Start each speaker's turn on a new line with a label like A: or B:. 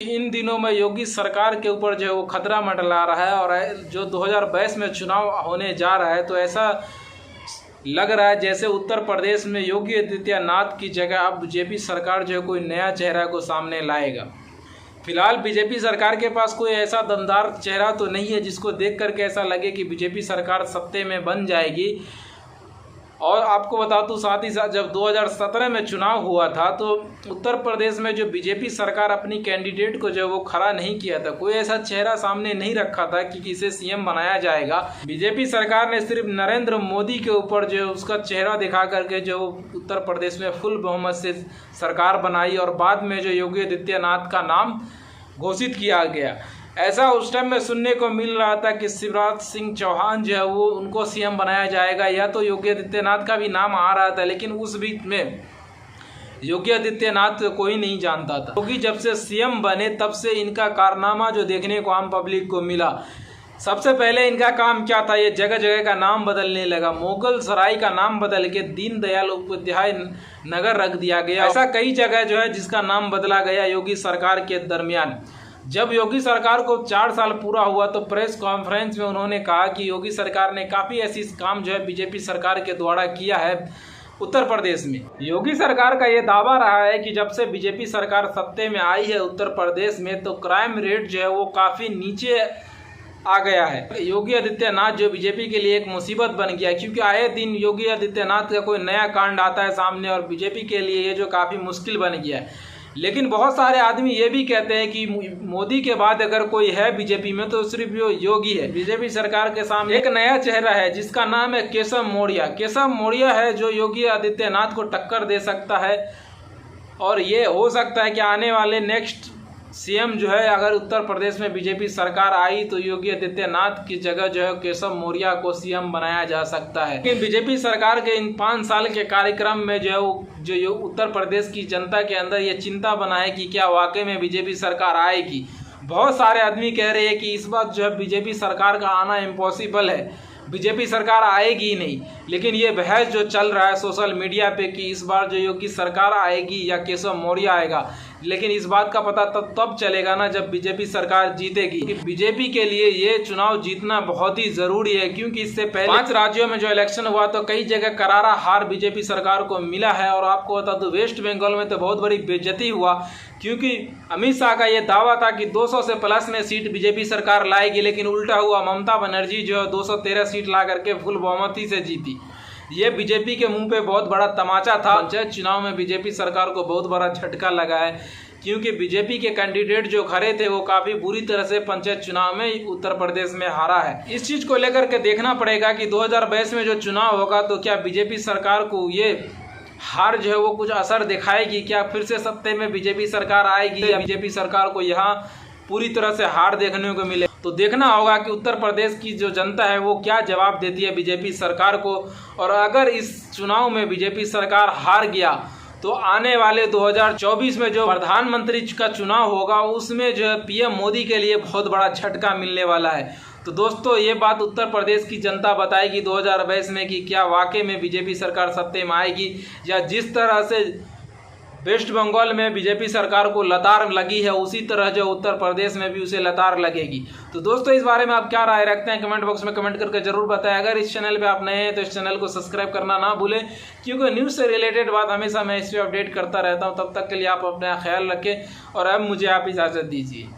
A: इन दिनों में योगी सरकार के ऊपर जो है वो खतरा मंडरा रहा है और जो 2022 में चुनाव होने जा रहा है, तो ऐसा लग रहा है जैसे उत्तर प्रदेश में योगी आदित्यनाथ की जगह अब बीजेपी सरकार जो है कोई नया चेहरा को सामने लाएगा। फिलहाल बीजेपी सरकार के पास कोई ऐसा दमदार चेहरा तो नहीं है जिसको देख करके ऐसा लगे कि बीजेपी सरकार सत्ते में बन जाएगी। और आपको बता दूं साथ ही साथ जब 2017 में चुनाव हुआ था तो उत्तर प्रदेश में जो बीजेपी सरकार अपनी कैंडिडेट को जो वो खड़ा नहीं किया था, कोई ऐसा चेहरा सामने नहीं रखा था कि किसे सीएम बनाया जाएगा। बीजेपी सरकार ने सिर्फ नरेंद्र मोदी के ऊपर जो उसका चेहरा दिखा करके जो उत्तर प्रदेश में फुल बहुमत से सरकार बनाई और बाद में जो योगी आदित्यनाथ का नाम घोषित किया गया। ऐसा उस टाइम में सुनने को मिल रहा था कि शिवराज सिंह चौहान जो है वो उनको सीएम बनाया जाएगा, या तो योगी आदित्यनाथ का भी नाम आ रहा था, लेकिन उस बीच में योगी आदित्यनाथ को कोई नहीं जानता था। योगी जब से सीएम बने तब से इनका कारनामा जो देखने को आम पब्लिक को मिला। सबसे पहले इनका काम क्या था, ये जगह जगह का नाम बदलने लगा। मुगल सराय का नाम बदल के दीनदयाल उपाध्याय नगर रख दिया गया। ऐसा कई जगह जो है जिसका नाम बदला गया योगी सरकार के दरमियान। जब योगी सरकार को 4 साल पूरा हुआ तो प्रेस कॉन्फ्रेंस में उन्होंने कहा कि योगी सरकार ने काफ़ी ऐसी काम जो है बीजेपी सरकार के द्वारा किया है उत्तर प्रदेश में। योगी सरकार का ये दावा रहा है कि जब से बीजेपी सरकार सत्ते में आई है उत्तर प्रदेश में, तो क्राइम रेट जो है वो काफ़ी नीचे आ गया है। योगी आदित्यनाथ जो बीजेपी के लिए एक मुसीबत बन गया, क्योंकि आए दिन योगी आदित्यनाथ का कोई नया कांड आता है सामने और बीजेपी के लिए ये जो काफ़ी मुश्किल बन गया है। लेकिन बहुत सारे आदमी ये भी कहते हैं कि मोदी के बाद अगर कोई है बीजेपी में तो सिर्फ योगी है। बीजेपी सरकार के सामने एक नया चेहरा है जिसका नाम है केशव मौर्य। केशव मौर्य है जो योगी आदित्यनाथ को टक्कर दे सकता है और ये हो सकता है कि आने वाले नेक्स्ट सीएम जो है अगर उत्तर प्रदेश में बीजेपी सरकार आई तो योगी आदित्यनाथ की जगह जो है केशव मौर्य को सीएम बनाया जा सकता है। लेकिन बीजेपी सरकार के इन 5 साल के कार्यक्रम में जो है जो उत्तर प्रदेश की जनता के अंदर ये चिंता बना है कि क्या वाकई में बीजेपी सरकार आएगी। बहुत सारे आदमी कह रहे हैं कि इस बार जो है बीजेपी सरकार का आना इम्पॉसिबल है, बीजेपी सरकार आएगी ही नहीं। लेकिन ये बहस जो चल रहा है सोशल मीडिया पे कि इस बार जो योगी सरकार आएगी या केशव मौर्य आएगा, लेकिन इस बात का पता तब चलेगा ना जब बीजेपी सरकार जीतेगी। कि बीजेपी के लिए ये चुनाव जीतना बहुत ही जरूरी है, क्योंकि इससे पहले 5 राज्यों में जो इलेक्शन हुआ तो कई जगह करारा हार बीजेपी सरकार को मिला है। और आपको बता दूं वेस्ट बंगाल में तो बहुत बड़ी बेइज्जती हुआ, क्योंकि अमित शाह का ये दावा था कि 200 से प्लस में सीट बीजेपी सरकार लाएगी, लेकिन उल्टा हुआ। ममता बनर्जी जो 213 सीट ला करके फुल बहुमती से जीती। ये बीजेपी के मुंह पे बहुत बड़ा तमाचा था। पंचायत चुनाव में बीजेपी सरकार को बहुत बड़ा झटका लगा है, क्योंकि बीजेपी के कैंडिडेट जो खड़े थे वो काफ़ी बुरी तरह से पंचायत चुनाव में उत्तर प्रदेश में हारा है। इस चीज़ को लेकर के देखना पड़ेगा कि 2022 में जो चुनाव होगा तो क्या बीजेपी सरकार को ये हार जो है वो कुछ असर दिखाएगी, क्या फिर से सत्ते में बीजेपी सरकार आएगी या बीजेपी सरकार को यहाँ पूरी तरह से हार देखने को मिले। तो देखना होगा कि उत्तर प्रदेश की जो जनता है वो क्या जवाब देती है बीजेपी सरकार को। और अगर इस चुनाव में बीजेपी सरकार हार गया तो आने वाले 2024 में जो प्रधानमंत्री का चुनाव होगा उसमें जो है पीएम मोदी के लिए बहुत बड़ा झटका मिलने वाला है। तो दोस्तों ये बात उत्तर प्रदेश की जनता बताएगी 2022 में कि क्या वाकई में बीजेपी सरकार सत्ते में आएगी, या जिस तरह से वेस्ट बंगाल में बीजेपी सरकार को लतार लगी है उसी तरह जो उत्तर प्रदेश में भी उसे लतार लगेगी। तो दोस्तों इस बारे में आप क्या राय रखते हैं कमेंट बॉक्स में कमेंट करके जरूर बताएं। अगर इस चैनल पे आप नए हैं तो इस चैनल को सब्सक्राइब करना ना भूलें, क्योंकि न्यूज़ से रिलेटेड बात हमेशा मैं इस पर अपडेट करता रहता हूँ। तब तक के लिए आप अपना ख्याल रखें और अब मुझे आप इजाज़त दीजिए।